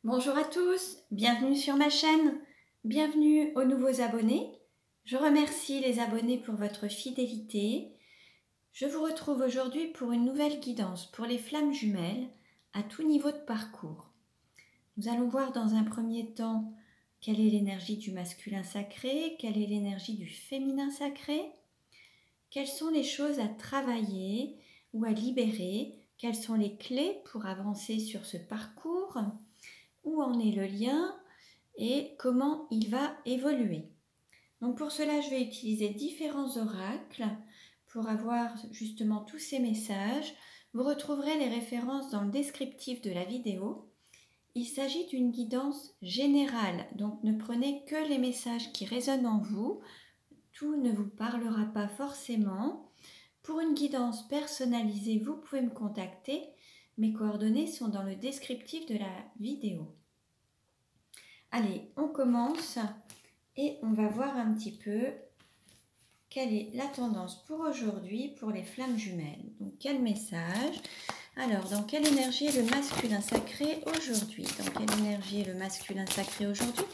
Bonjour à tous, bienvenue sur ma chaîne, bienvenue aux nouveaux abonnés. Je remercie les abonnés pour votre fidélité. Je vous retrouve aujourd'hui pour une nouvelle guidance pour les flammes jumelles à tout niveau de parcours. Nous allons voir dans un premier temps quelle est l'énergie du masculin sacré, quelle est l'énergie du féminin sacré, quelles sont les choses à travailler ou à libérer, quelles sont les clés pour avancer sur ce parcours, où en est le lien et comment il va évoluer. Donc pour cela, je vais utiliser différents oracles pour avoir justement tous ces messages. Vous retrouverez les références dans le descriptif de la vidéo. Il s'agit d'une guidance générale, donc ne prenez que les messages qui résonnent en vous. Tout ne vous parlera pas forcément. Pour une guidance personnalisée, vous pouvez me contacter. Mes coordonnées sont dans le descriptif de la vidéo. Allez, on commence et on va voir un petit peu quelle est la tendance pour aujourd'hui pour les flammes jumelles. Donc, quel message? Alors, dans quelle énergie est le masculin sacré aujourd'hui? Dans quelle énergie est le masculin sacré aujourd'hui?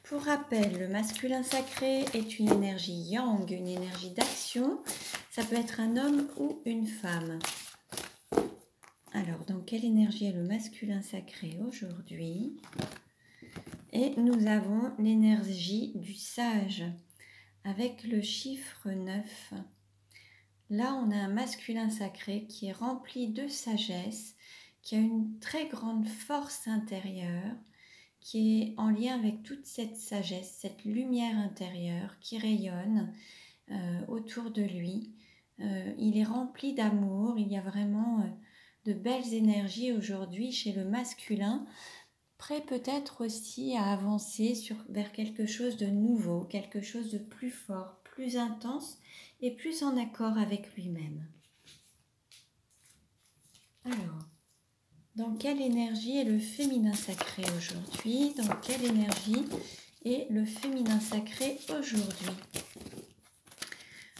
Pour rappel, le masculin sacré est une énergie yang, une énergie d'action. Ça peut être un homme ou une femme. Alors, dans quelle énergie est le masculin sacré aujourd'hui? Et nous avons l'énergie du sage avec le chiffre 9. Là, on a un masculin sacré qui est rempli de sagesse, qui a une très grande force intérieure, qui est en lien avec toute cette sagesse, cette lumière intérieure qui rayonne autour de lui. Il est rempli d'amour, il y a vraiment de belles énergies aujourd'hui chez le masculin, prêt peut-être aussi à avancer vers quelque chose de nouveau, quelque chose de plus fort, plus intense et plus en accord avec lui-même. Alors, dans quelle énergie est le féminin sacré aujourd'hui? Dans quelle énergie est le féminin sacré aujourd'hui?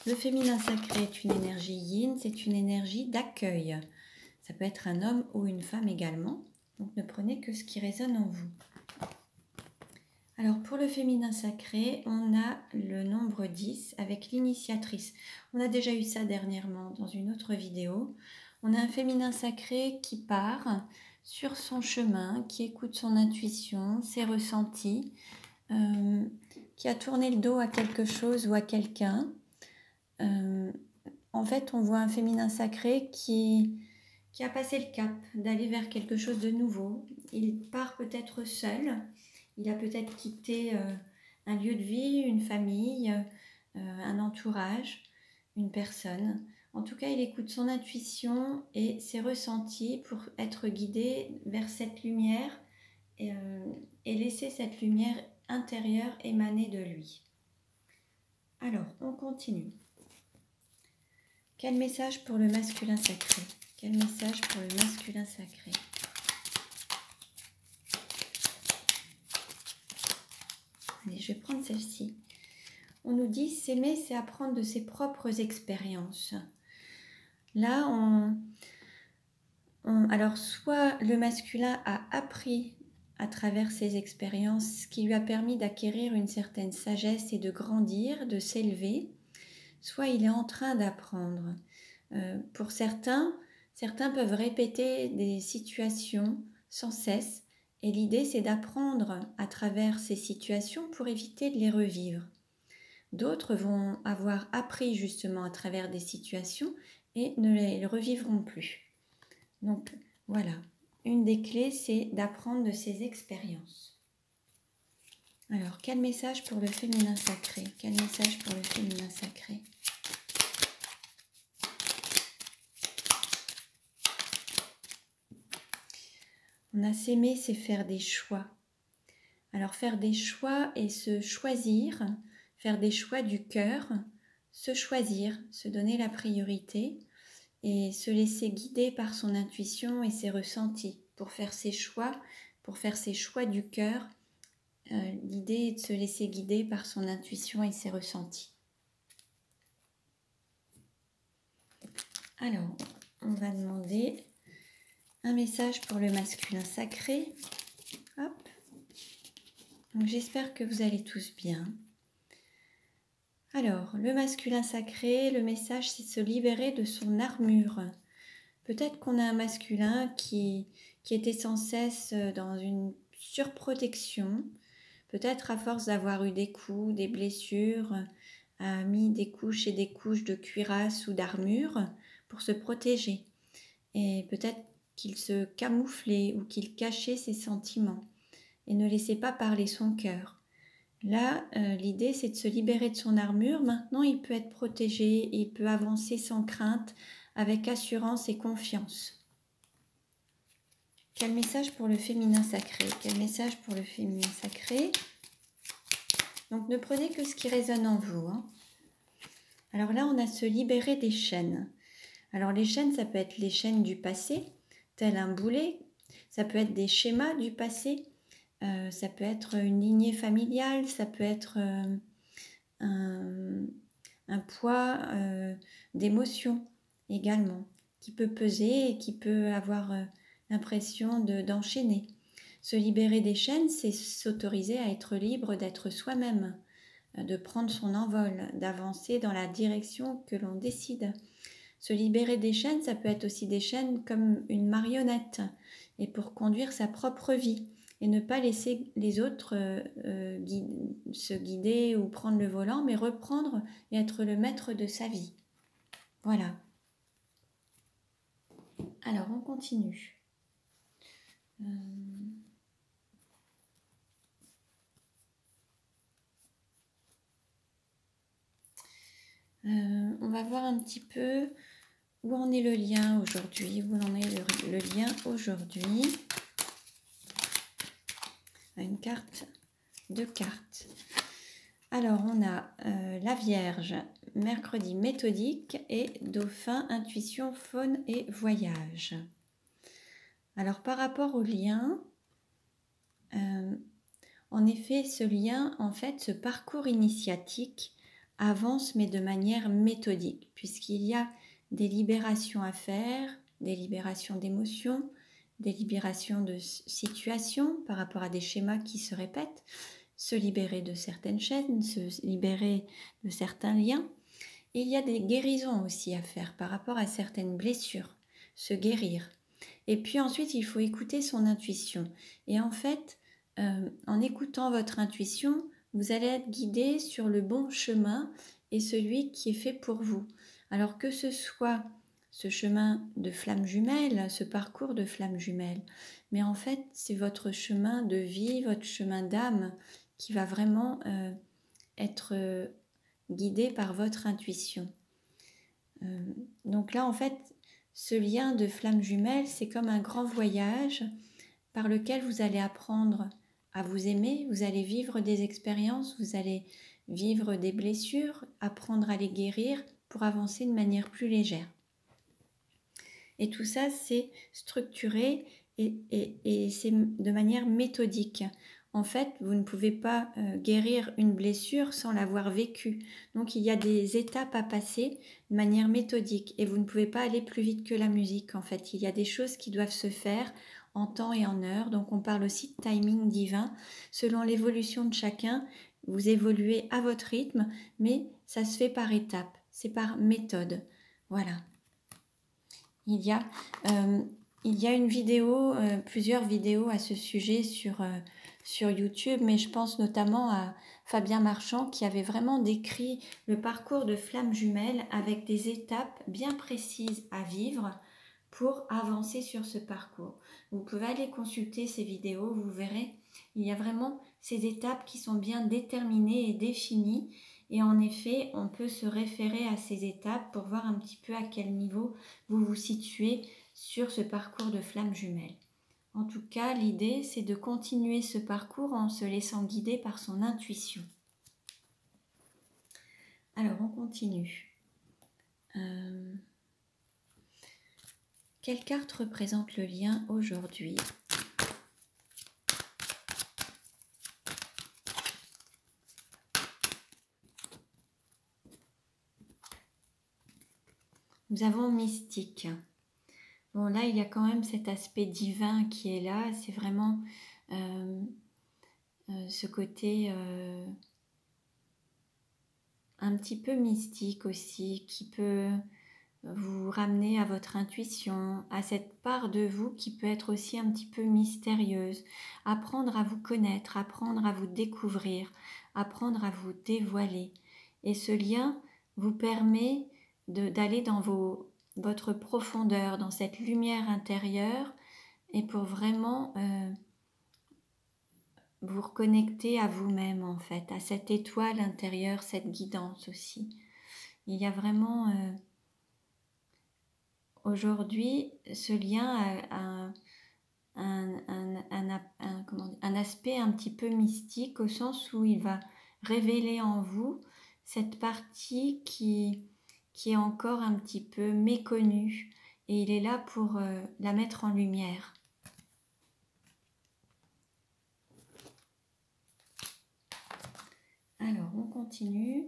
Le féminin sacré est une énergie yin, c'est une énergie d'accueil. Ça peut être un homme ou une femme également. Donc ne prenez que ce qui résonne en vous. Alors pour le féminin sacré, on a le nombre 10 avec l'initiatrice. On a déjà eu ça dernièrement dans une autre vidéo. On a un féminin sacré qui part sur son chemin, qui écoute son intuition, ses ressentis, qui a tourné le dos à quelque chose ou à quelqu'un. En fait, on voit un féminin sacré qui a passé le cap d'aller vers quelque chose de nouveau. Il part peut-être seul. Il a peut-être quitté un lieu de vie, une famille, un entourage, une personne. En tout cas, il écoute son intuition et ses ressentis pour être guidé vers cette lumière et laisser cette lumière intérieure émaner de lui. Alors, on continue. Quel message pour le masculin sacré? Quel message pour le masculin sacré? Allez, je vais prendre celle-ci. On nous dit s'aimer, c'est apprendre de ses propres expériences. Là, alors soit le masculin a appris à travers ses expériences, ce qui lui a permis d'acquérir une certaine sagesse et de grandir, de s'élever, soit il est en train d'apprendre. Pour certains peuvent répéter des situations sans cesse, et l'idée c'est d'apprendre à travers ces situations pour éviter de les revivre. D'autres vont avoir appris justement à travers des situations et ne les revivront plus. Donc voilà, une des clés c'est d'apprendre de ces expériences. Alors quel message pour le féminin sacré? Quel message pour le féminin sacré? On a s'aimer, c'est faire des choix. Alors faire des choix et se choisir, faire des choix du cœur, se choisir, se donner la priorité et se laisser guider par son intuition et ses ressentis pour faire ses choix du cœur. L'idée est de se laisser guider par son intuition et ses ressentis. Alors, on va demander un message pour le masculin sacré. Hop. Donc j'espère que vous allez tous bien. Alors, le masculin sacré, le message, c'est se libérer de son armure. Peut-être qu'on a un masculin qui était sans cesse dans une surprotection, peut-être à force d'avoir eu des coups, des blessures, a mis des couches et des couches de cuirasse ou d'armure pour se protéger. Et peut-être qu'il se camouflait ou qu'il cachait ses sentiments et ne laissait pas parler son cœur. Là, l'idée, c'est de se libérer de son armure. Maintenant, il peut être protégé, il peut avancer sans crainte, avec assurance et confiance. Quel message pour le féminin sacré? Quel message pour le féminin sacré? Donc, ne prenez que ce qui résonne en vous. Alors là, on a se libérer des chaînes. Alors, les chaînes, ça peut être les chaînes du passé, tel un boulet. Ça peut être des schémas du passé. Ça peut être une lignée familiale, ça peut être un poids d'émotions également, qui peut peser et qui peut avoir l'impression d'enchaîner. Se libérer des chaînes, c'est s'autoriser à être libre d'être soi-même, de prendre son envol, d'avancer dans la direction que l'on décide. Se libérer des chaînes, ça peut être aussi des chaînes comme une marionnette, et pour conduire sa propre vie. Et ne pas laisser les autres se guider ou prendre le volant, mais reprendre et être le maître de sa vie. Voilà. Alors, on continue. On va voir un petit peu où en est le lien aujourd'hui, où en est le lien aujourd'hui. Une carte, deux cartes. Alors, on a la Vierge, mercredi méthodique et Dauphin, intuition, faune et voyage. Alors, par rapport au lien, en effet, ce lien, en fait, ce parcours initiatique avance, mais de manière méthodique, puisqu'il y a des libérations à faire, des libérations d'émotions, des libérations de situations par rapport à des schémas qui se répètent, se libérer de certaines chaînes, se libérer de certains liens. Et il y a des guérisons aussi à faire par rapport à certaines blessures, se guérir. Et puis ensuite, il faut écouter son intuition. Et en fait, en écoutant votre intuition, vous allez être guidé sur le bon chemin et celui qui est fait pour vous. Alors que ce soit ce chemin de flamme jumelle, ce parcours de flamme jumelle, mais en fait, c'est votre chemin de vie, votre chemin d'âme qui va vraiment être guidé par votre intuition. Donc là, en fait, ce lien de flamme jumelle, c'est comme un grand voyage par lequel vous allez apprendre à vous aimer, vous allez vivre des expériences, vous allez vivre des blessures, apprendre à les guérir pour avancer de manière plus légère. Et tout ça, c'est structuré et c'est de manière méthodique. En fait, vous ne pouvez pas guérir une blessure sans l'avoir vécue. Donc, il y a des étapes à passer de manière méthodique et vous ne pouvez pas aller plus vite que la musique. En fait, il y a des choses qui doivent se faire en temps et en heure. Donc, on parle aussi de timing divin. Selon l'évolution de chacun, vous évoluez à votre rythme, mais ça se fait par étapes. C'est par méthode. Voilà. Il y a une vidéo, plusieurs vidéos à ce sujet sur YouTube, mais je pense notamment à Fabien Marchand qui avait vraiment décrit le parcours de flamme jumelle avec des étapes bien précises à vivre pour avancer sur ce parcours. Vous pouvez aller consulter ces vidéos, vous verrez, il y a vraiment ces étapes qui sont bien déterminées et définies. Et en effet, on peut se référer à ces étapes pour voir un petit peu à quel niveau vous vous situez sur ce parcours de flamme jumelle. En tout cas, l'idée, c'est de continuer ce parcours en se laissant guider par son intuition. Alors, on continue. Quelle carte représente le lien aujourd'hui ? Nous avons mystique. Bon, là, il y a quand même cet aspect divin qui est là. C'est vraiment ce côté un petit peu mystique aussi, qui peut vous ramener à votre intuition, à cette part de vous qui peut être aussi un petit peu mystérieuse. Apprendre à vous connaître, apprendre à vous découvrir, apprendre à vous dévoiler. Et ce lien vous permet d'aller dans votre profondeur, dans cette lumière intérieure, et pour vraiment vous reconnecter à vous-même en fait, à cette étoile intérieure, cette guidance aussi. Il y a vraiment aujourd'hui ce lien a un aspect un petit peu mystique au sens où il va révéler en vous cette partie qui est encore un petit peu méconnue et il est là pour la mettre en lumière. Alors, on continue.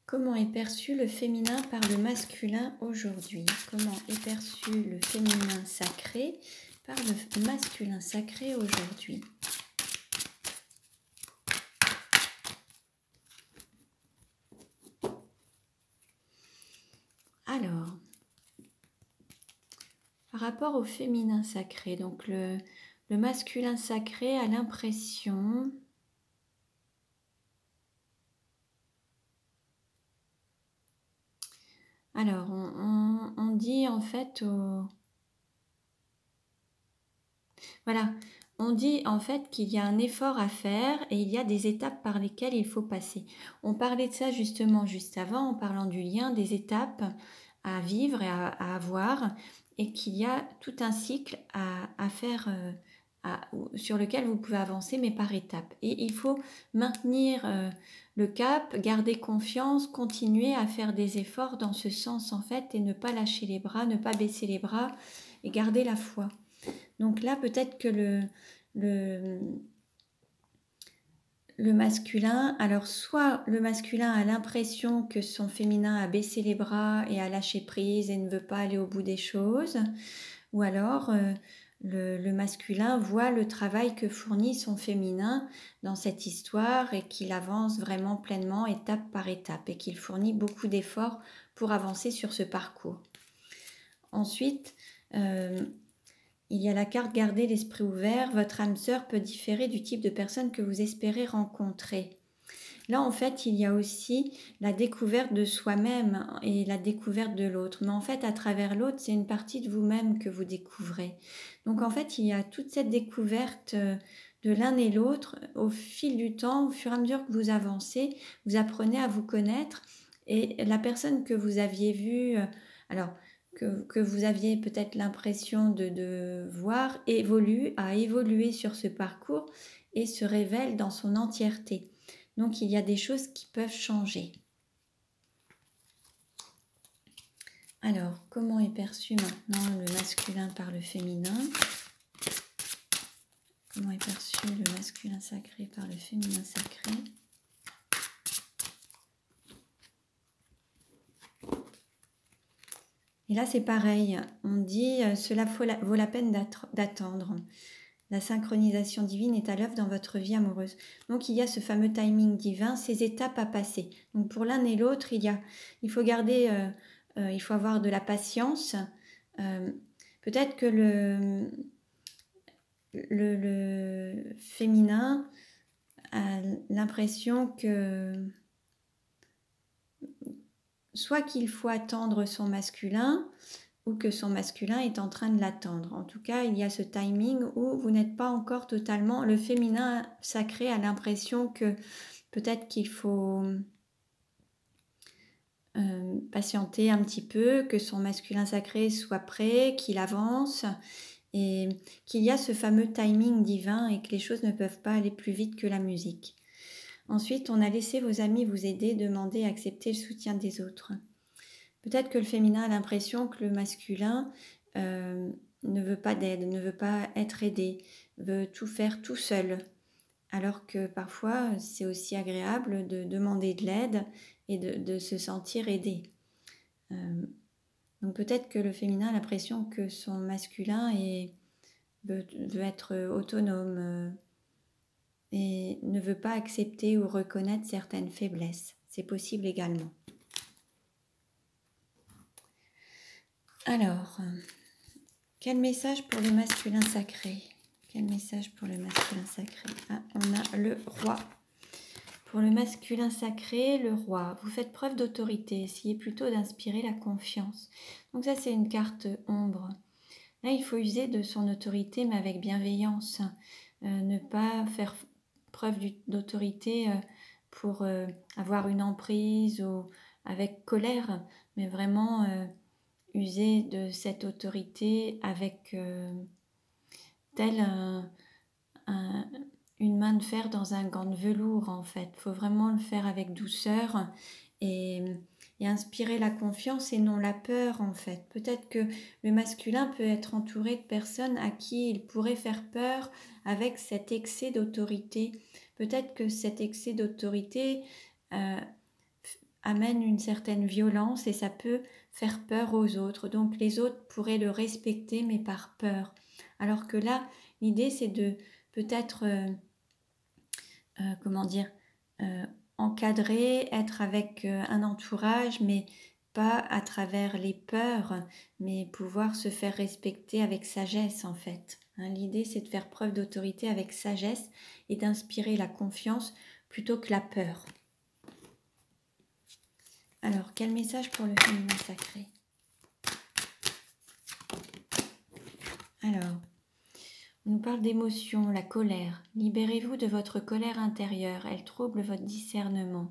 Comment est perçu le féminin par le masculin aujourd'hui? Comment est perçu le féminin sacré par le masculin sacré aujourd'hui? Alors, par rapport au féminin sacré, donc le masculin sacré a l'impression alors on dit en fait voilà, on dit en fait qu'il y a un effort à faire et il y a des étapes par lesquelles il faut passer. On parlait de ça justement juste avant en parlant du lien, des étapes à vivre et à avoir et qu'il y a tout un cycle à faire sur lequel vous pouvez avancer mais par étapes. Et il faut maintenir le cap, garder confiance, continuer à faire des efforts dans ce sens en fait et ne pas lâcher les bras, ne pas baisser les bras et garder la foi. Donc là, peut-être que le masculin, alors soit le masculin a l'impression que son féminin a baissé les bras et a lâché prise et ne veut pas aller au bout des choses, ou alors le masculin voit le travail que fournit son féminin dans cette histoire et qu'il avance vraiment pleinement étape par étape et qu'il fournit beaucoup d'efforts pour avancer sur ce parcours. Ensuite, il y a la carte garder l'esprit ouvert. Votre âme sœur peut différer du type de personne que vous espérez rencontrer. Là, en fait, il y a aussi la découverte de soi-même et la découverte de l'autre. Mais en fait, à travers l'autre, c'est une partie de vous-même que vous découvrez. Donc, en fait, il y a toute cette découverte de l'un et l'autre au fil du temps, au fur et à mesure que vous avancez, vous apprenez à vous connaître. Et la personne que vous aviez vue, que vous aviez peut-être l'impression de voir, a évolué sur ce parcours et se révèle dans son entièreté. Donc il y a des choses qui peuvent changer. Alors, comment est perçu maintenant le masculin par le féminin? Comment est perçu le masculin sacré par le féminin sacré? Et là, c'est pareil. On dit cela vaut la peine d'attendre. La synchronisation divine est à l'œuvre dans votre vie amoureuse. Donc, il y a ce fameux timing divin, ces étapes à passer. Donc, pour l'un et l'autre, il faut garder, il faut avoir de la patience. Peut-être que le féminin a l'impression que soit qu'il faut attendre son masculin ou que son masculin est en train de l'attendre. En tout cas, il y a ce timing où vous n'êtes pas encore totalement... Le féminin sacré a l'impression que peut-être qu'il faut patienter un petit peu, que son masculin sacré soit prêt, qu'il avance et qu'il y a ce fameux timing divin et que les choses ne peuvent pas aller plus vite que la musique. Ensuite, on a laissé vos amis vous aider, demander, accepter le soutien des autres. Peut-être que le féminin a l'impression que le masculin ne veut pas d'aide, ne veut pas être aidé, veut tout faire tout seul. Alors que parfois, c'est aussi agréable de demander de l'aide et de se sentir aidé. Donc peut-être que le féminin a l'impression que son masculin veut être autonome et ne veut pas accepter ou reconnaître certaines faiblesses. C'est possible également. Alors, quel message pour le masculin sacré? Quel message pour le masculin sacré? Ah, on a le roi. Pour le masculin sacré, le roi, vous faites preuve d'autorité, essayez plutôt d'inspirer la confiance. Donc ça, c'est une carte ombre. Là, il faut user de son autorité, mais avec bienveillance. Ne pas faire preuve d'autorité pour avoir une emprise ou avec colère, mais vraiment user de cette autorité avec tel une main de fer dans un gant de velours, en fait. Il faut vraiment le faire avec douceur et inspirer la confiance et non la peur, en fait. Peut-être que le masculin peut être entouré de personnes à qui il pourrait faire peur avec cet excès d'autorité. Peut-être que cet excès d'autorité amène une certaine violence et ça peut faire peur aux autres. Donc les autres pourraient le respecter, mais par peur. Alors que là, l'idée, c'est de peut-être encadrer, être avec un entourage, mais pas à travers les peurs, mais pouvoir se faire respecter avec sagesse, en fait. L'idée, c'est de faire preuve d'autorité avec sagesse et d'inspirer la confiance plutôt que la peur. Alors, quel message pour le féminin sacré? Alors, on nous parle d'émotion, la colère. Libérez-vous de votre colère intérieure, elle trouble votre discernement.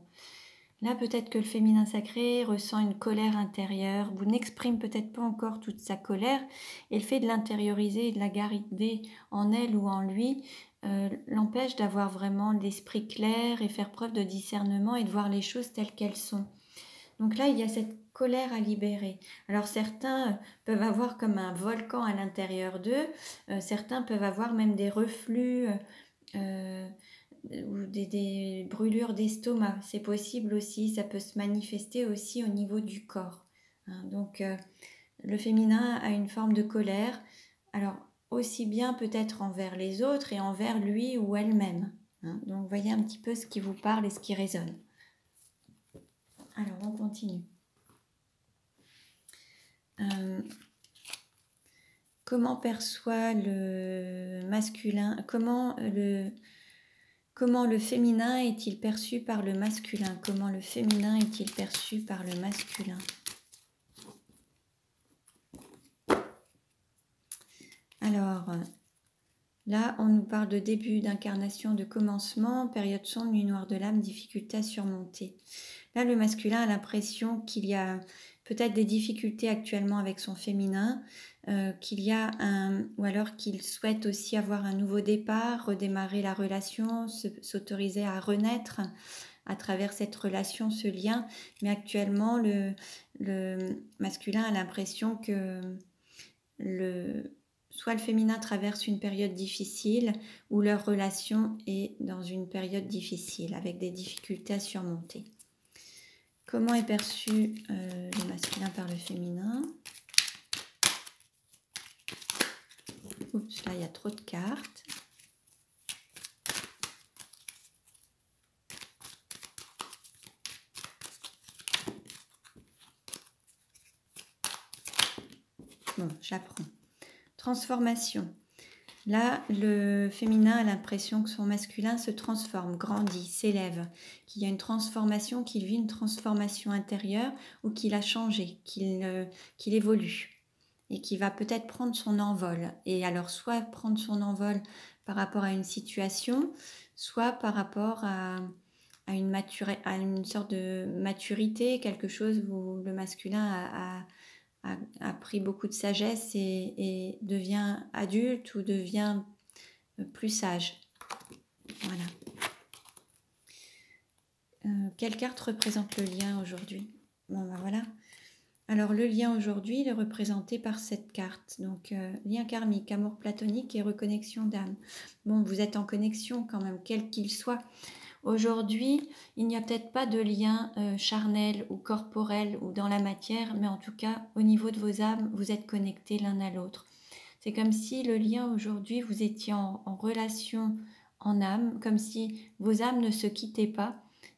Là, peut-être que le féminin sacré ressent une colère intérieure, vous n'exprime peut-être pas encore toute sa colère, et le fait de l'intérioriser et de la garder en elle ou en lui l'empêche d'avoir vraiment l'esprit clair et faire preuve de discernement et de voir les choses telles qu'elles sont. Donc là, il y a cette colère à libérer. Alors certains peuvent avoir comme un volcan à l'intérieur d'eux, certains peuvent avoir même des reflux ou des brûlures d'estomac. C'est possible aussi, ça peut se manifester aussi au niveau du corps. Donc le féminin a une forme de colère, alors aussi bien peut-être envers les autres et envers lui ou elle-même. Donc voyez un petit peu ce qui vous parle et ce qui résonne. Alors, on continue. Comment perçoit le masculin, comment le féminin est-il perçu par le masculin? Comment le féminin est-il perçu par le masculin? Alors, là, on nous parle de début, d'incarnation, de commencement, période sombre, nuit noire de l'âme, difficulté à surmonter. Là, le masculin a l'impression qu'il y a peut-être des difficultés actuellement avec son féminin, ou alors qu'il souhaite aussi avoir un nouveau départ, redémarrer la relation, s'autoriser à renaître à travers cette relation, ce lien. Mais actuellement, le masculin a l'impression que soit le féminin traverse une période difficile ou leur relation est dans une période difficile avec des difficultés à surmonter. Comment est perçu le masculin par le féminin? Oups, là il y a trop de cartes. Bon, j'apprends. Transformation. Là, le féminin a l'impression que son masculin se transforme, grandit, s'élève, qu'il y a une transformation, qu'il vit une transformation intérieure ou qu'il a changé, qu'il évolue et qu'il va peut-être prendre son envol. Et alors, soit prendre son envol par rapport à une situation, soit par rapport à une sorte de maturité, quelque chose où le masculin a pris beaucoup de sagesse et devient adulte ou devient plus sage. Voilà. Quelle carte représente le lien aujourd'hui? Bon, ben voilà. Alors, le lien aujourd'hui, il est représenté par cette carte. Donc, lien karmique, amour platonique et reconnexion d'âme. Bon, vous êtes en connexion quand même, quel qu'il soit. Aujourd'hui, il n'y a peut-être pas de lien charnel ou corporel ou dans la matière, mais en tout cas, au niveau de vos âmes, vous êtes connectés l'un à l'autre. C'est comme si le lien aujourd'hui, vous étiez en relation en âme, comme si vos âmes ne se quittaient pas,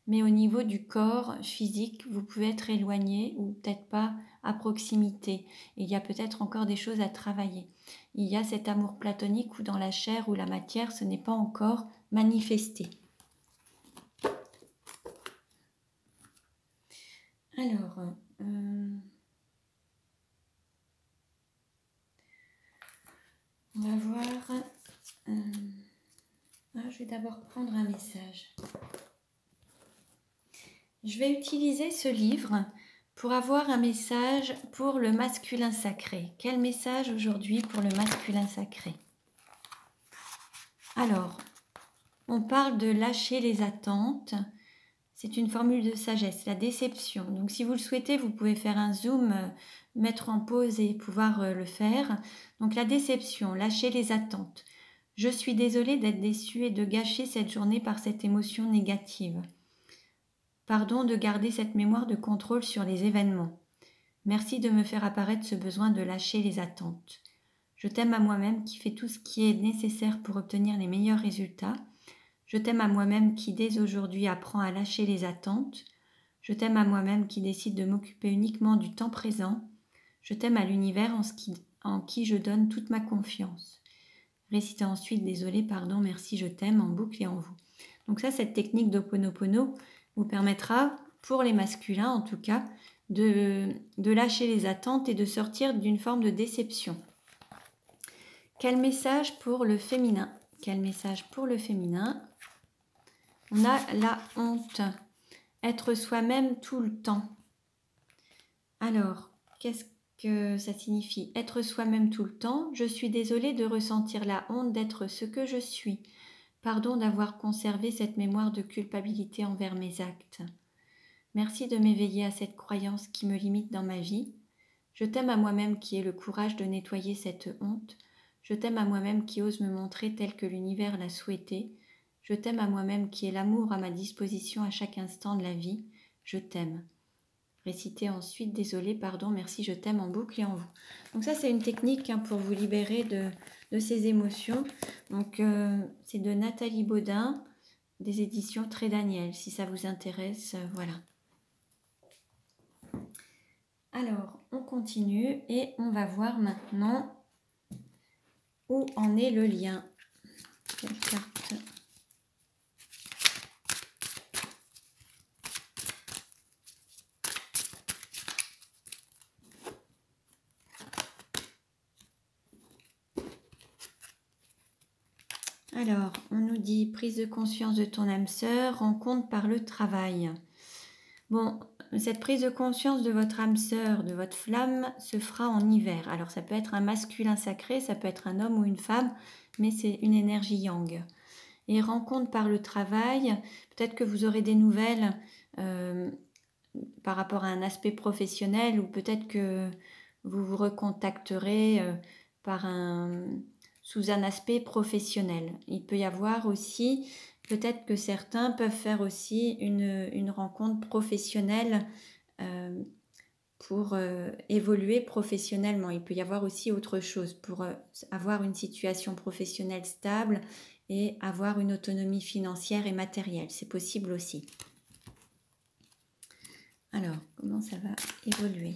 mais au niveau du corps physique, vous pouvez être éloigné ou peut-être pas à proximité. Il y a peut-être encore des choses à travailler. Il y a cet amour platonique où dans la chair ou la matière, ce n'est pas encore manifesté. Alors, on va voir. Je vais d'abord prendre un message. Je vais utiliser ce livre pour avoir un message pour le masculin sacré. Quel message aujourd'hui pour le masculin sacré? Alors, on parle de lâcher les attentes. C'est une formule de sagesse, la déception. Donc si vous le souhaitez, vous pouvez faire un zoom, mettre en pause et pouvoir le faire. Donc la déception, lâcher les attentes. Je suis désolée d'être déçue et de gâcher cette journée par cette émotion négative. Pardon de garder cette mémoire de contrôle sur les événements. Merci de me faire apparaître ce besoin de lâcher les attentes. Je t'aime à moi-même qui fait tout ce qui est nécessaire pour obtenir les meilleurs résultats. Je t'aime à moi-même qui dès aujourd'hui apprend à lâcher les attentes. Je t'aime à moi-même qui décide de m'occuper uniquement du temps présent. Je t'aime à l'univers en qui je donne toute ma confiance. Récitez ensuite désolé, pardon, merci, je t'aime en boucle et en vous. Donc ça, cette technique d'Ho'oponopono vous permettra, pour les masculins en tout cas, de lâcher les attentes et de sortir d'une forme de déception. Quel message pour le féminin? Quel message pour le féminin? On a la honte, être soi-même tout le temps. Alors, qu'est-ce que ça signifie? Être soi-même tout le temps. Je suis désolée de ressentir la honte d'être ce que je suis. Pardon d'avoir conservé cette mémoire de culpabilité envers mes actes. Merci de m'éveiller à cette croyance qui me limite dans ma vie. Je t'aime à moi-même qui ai le courage de nettoyer cette honte. Je t'aime à moi-même qui ose me montrer tel que l'univers l'a souhaité. Je t'aime à moi-même qui ai l'amour à ma disposition à chaque instant de la vie. Je t'aime. Récitez ensuite désolé, pardon, merci, je t'aime en boucle et en vous. Donc ça, c'est une technique pour vous libérer de ces émotions. Donc c'est de Nathalie Baudin, des éditions Très Daniel, si ça vous intéresse, voilà. Alors, on continue et on va voir maintenant où en est le lien. Quelle carte ? Alors, on nous dit prise de conscience de ton âme sœur, rencontre par le travail. Bon, cette prise de conscience de votre âme sœur, de votre flamme, se fera en hiver. Alors, ça peut être un masculin sacré, ça peut être un homme ou une femme, mais c'est une énergie yang. Et rencontre par le travail, peut-être que vous aurez des nouvelles par rapport à un aspect professionnel, ou peut-être que vous vous recontacterez sous un aspect professionnel. Il peut y avoir aussi, peut-être que certains peuvent faire aussi une rencontre professionnelle pour évoluer professionnellement. Il peut y avoir aussi autre chose pour avoir une situation professionnelle stable et avoir une autonomie financière et matérielle. C'est possible aussi. Alors, comment ça va évoluer ?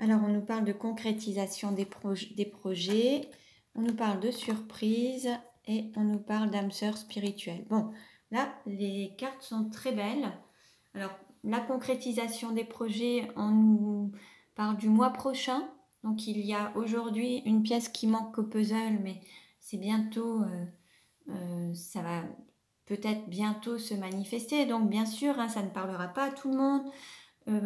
Alors, on nous parle de concrétisation des projets, on nous parle de surprise et on nous parle d'âme sœur spirituelle. Bon, là, les cartes sont très belles. Alors, la concrétisation des projets, on nous parle du mois prochain. Donc, il y a aujourd'hui une pièce qui manque au puzzle, mais c'est bientôt, ça va peut-être bientôt se manifester. Donc, bien sûr, ça ne parlera pas à tout le monde.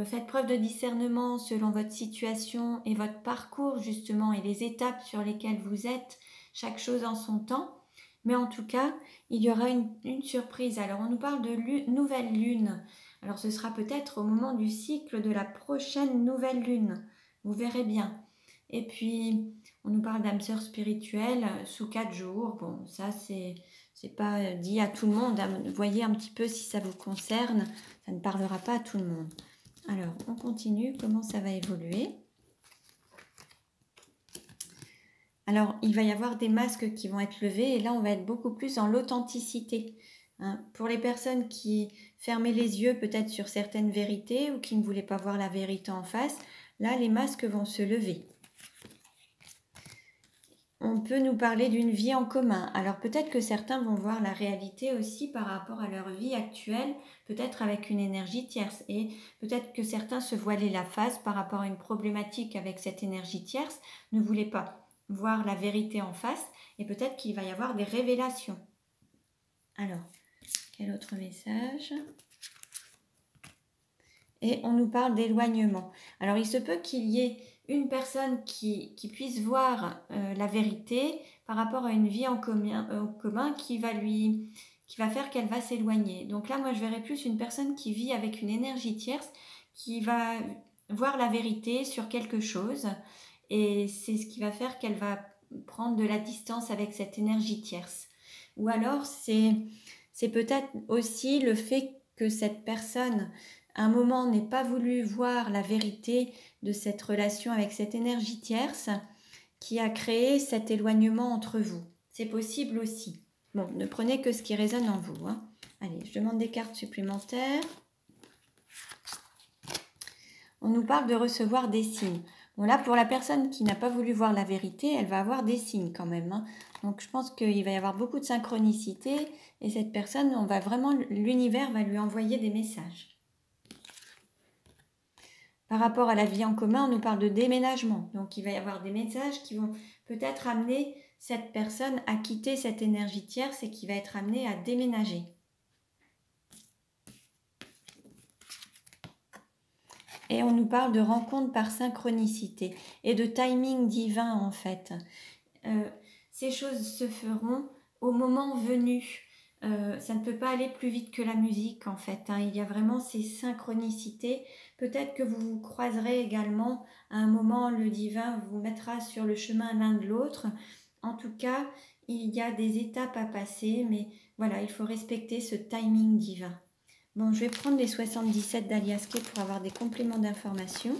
Faites preuve de discernement selon votre situation et votre parcours justement et les étapes sur lesquelles vous êtes, chaque chose en son temps. Mais en tout cas, il y aura une surprise. Alors on nous parle de nouvelle lune. Alors ce sera peut-être au moment du cycle de la prochaine nouvelle lune. Vous verrez bien. Et puis, on nous parle d'âme sœur spirituelle sous 4 jours. Bon, ça, c'est pas dit à tout le monde. Voyez un petit peu si ça vous concerne. Ça ne parlera pas à tout le monde. Alors, on continue. Comment ça va évoluer? Alors, il va y avoir des masques qui vont être levés et là, on va être beaucoup plus dans l'authenticité. Pour les personnes qui fermaient les yeux peut-être sur certaines vérités ou qui ne voulaient pas voir la vérité en face, là, les masques vont se lever. On peut nous parler d'une vie en commun. Alors peut-être que certains vont voir la réalité aussi par rapport à leur vie actuelle, peut-être avec une énergie tierce. Et peut-être que certains se voilaient la face par rapport à une problématique avec cette énergie tierce, ne voulaient pas voir la vérité en face et peut-être qu'il va y avoir des révélations. Alors, quel autre message ? Et on nous parle d'éloignement. Alors il se peut qu'il y ait une personne qui puisse voir la vérité par rapport à une vie en commun qui va faire qu'elle va s'éloigner. Donc là, moi, je verrais plus une personne qui vit avec une énergie tierce, qui va voir la vérité sur quelque chose. Et c'est ce qui va faire qu'elle va prendre de la distance avec cette énergie tierce. Ou alors, c'est peut-être aussi le fait que cette personne à un moment n'ait pas voulu voir la vérité de cette relation avec cette énergie tierce qui a créé cet éloignement entre vous. C'est possible aussi. Bon, ne prenez que ce qui résonne en vous. Allez, je demande des cartes supplémentaires. On nous parle de recevoir des signes. Bon, là, pour la personne qui n'a pas voulu voir la vérité, elle va avoir des signes quand même. Donc, je pense qu'il va y avoir beaucoup de synchronicité et cette personne, l'univers va lui envoyer des messages. Par rapport à la vie en commun, on nous parle de déménagement. Donc, il va y avoir des messages qui vont peut-être amener cette personne à quitter cette énergie tierce et qui va être amenée à déménager. Et on nous parle de rencontre par synchronicité et de timing divin en fait. Ces choses se feront au moment venu. Ça ne peut pas aller plus vite que la musique en fait. Il y a vraiment ces synchronicités. Peut-être que vous vous croiserez également à un moment, le divin vous mettra sur le chemin l'un de l'autre. En tout cas, il y a des étapes à passer, mais voilà, il faut respecter ce timing divin. Bon, je vais prendre les 77 d'Aliaské pour avoir des compléments d'information.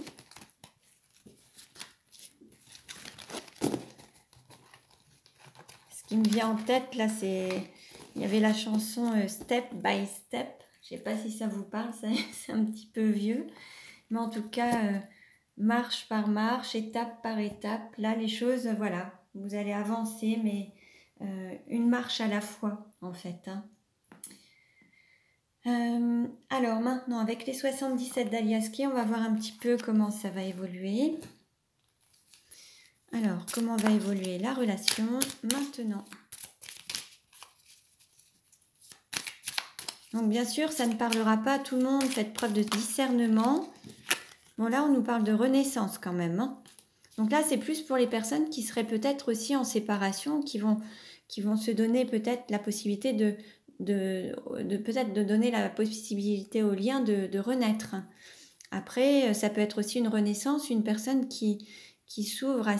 Ce qui me vient en tête, là, il y avait la chanson Step by Step. Je ne sais pas si ça vous parle, c'est un petit peu vieux. Mais en tout cas, marche par marche, étape par étape. Là, les choses, voilà, vous allez avancer, mais une marche à la fois, en fait. Alors maintenant, avec les 77 d'Aliaské, on va voir un petit peu comment ça va évoluer. Alors, comment va évoluer la relation maintenant? Donc bien sûr, ça ne parlera pas à tout le monde, faites preuve de discernement. Bon là, on nous parle de renaissance quand même. Donc là, c'est plus pour les personnes qui seraient peut-être aussi en séparation, qui vont se donner peut-être la possibilité de donner la possibilité au lien de renaître. Après, ça peut être aussi une renaissance, une personne qui s'ouvre à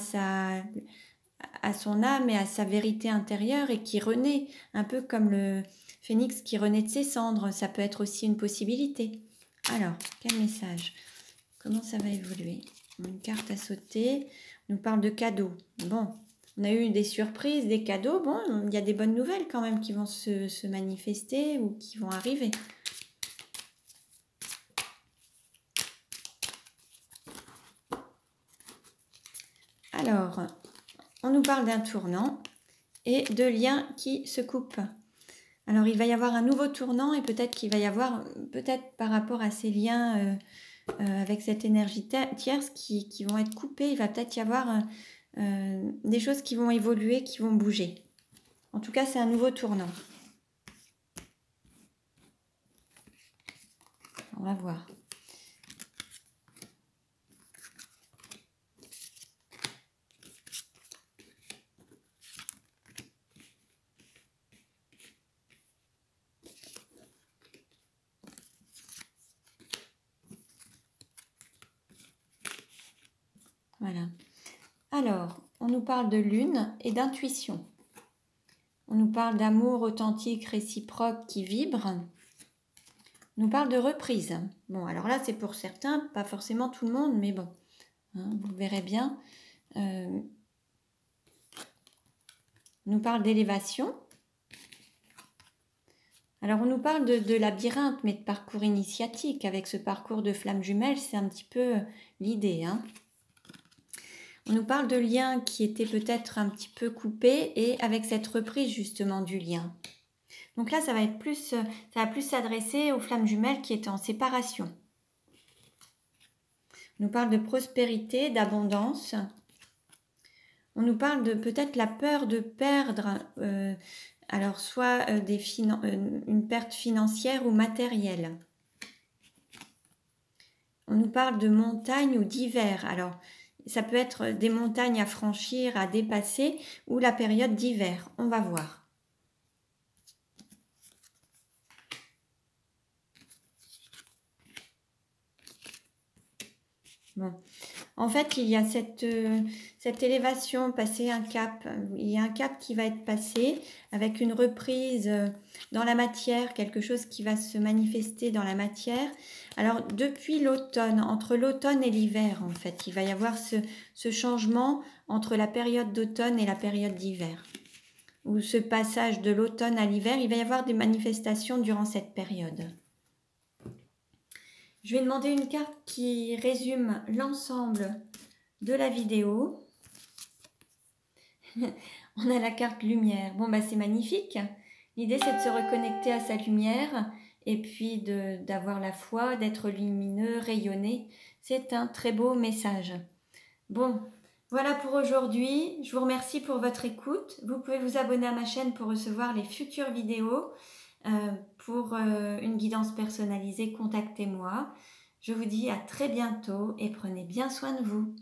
son âme et à sa vérité intérieure et qui renaît, un peu comme le phénix qui renaît de ses cendres. Ça peut être aussi une possibilité. Alors, quel message? Comment ça va évoluer? Une carte à sauter. On nous parle de cadeaux. Bon, on a eu des surprises, des cadeaux. Bon, il y a des bonnes nouvelles quand même qui vont se manifester ou qui vont arriver. Alors, on nous parle d'un tournant et de liens qui se coupent. Alors, il va y avoir un nouveau tournant et peut-être qu'il va y avoir, peut-être par rapport à ces liens avec cette énergie tierce qui vont être coupés, il va peut-être y avoir des choses qui vont évoluer, qui vont bouger. En tout cas, c'est un nouveau tournant. On va voir. Voilà. Alors, on nous parle de lune et d'intuition. On nous parle d'amour authentique, réciproque qui vibre. On nous parle de reprise. Bon, alors là, c'est pour certains, pas forcément tout le monde, mais bon, hein, vous verrez bien. On nous parle d'élévation. Alors, on nous parle de labyrinthe, mais de parcours initiatique. Avec ce parcours de flamme jumelle, c'est un petit peu l'idée, hein. On nous parle de liens qui étaient peut-être un petit peu coupés et avec cette reprise justement du lien. Donc là, ça va plus s'adresser aux flammes jumelles qui étaient en séparation. On nous parle de prospérité, d'abondance. On nous parle de peut-être la peur de perdre, alors soit une perte financière ou matérielle. On nous parle de montagne ou d'hiver. Alors, ça peut être des montagnes à franchir, à dépasser, ou la période d'hiver. On va voir. Bon. En fait, il y a cette élévation, passer un cap. Il y a un cap qui va être passé avec une reprise dans la matière, quelque chose qui va se manifester dans la matière. Alors, depuis l'automne, entre l'automne et l'hiver, en fait, il va y avoir ce changement entre la période d'automne et la période d'hiver. Ou ce passage de l'automne à l'hiver, il va y avoir des manifestations durant cette période. Je vais demander une carte qui résume l'ensemble de la vidéo. On a la carte lumière. Bon, bah c'est magnifique. L'idée, c'est de se reconnecter à sa lumière et puis d'avoir la foi, d'être lumineux, rayonné. C'est un très beau message. Bon, voilà pour aujourd'hui. Je vous remercie pour votre écoute. Vous pouvez vous abonner à ma chaîne pour recevoir les futures vidéos. Pour une guidance personnalisée, contactez-moi. Je vous dis à très bientôt et prenez bien soin de vous.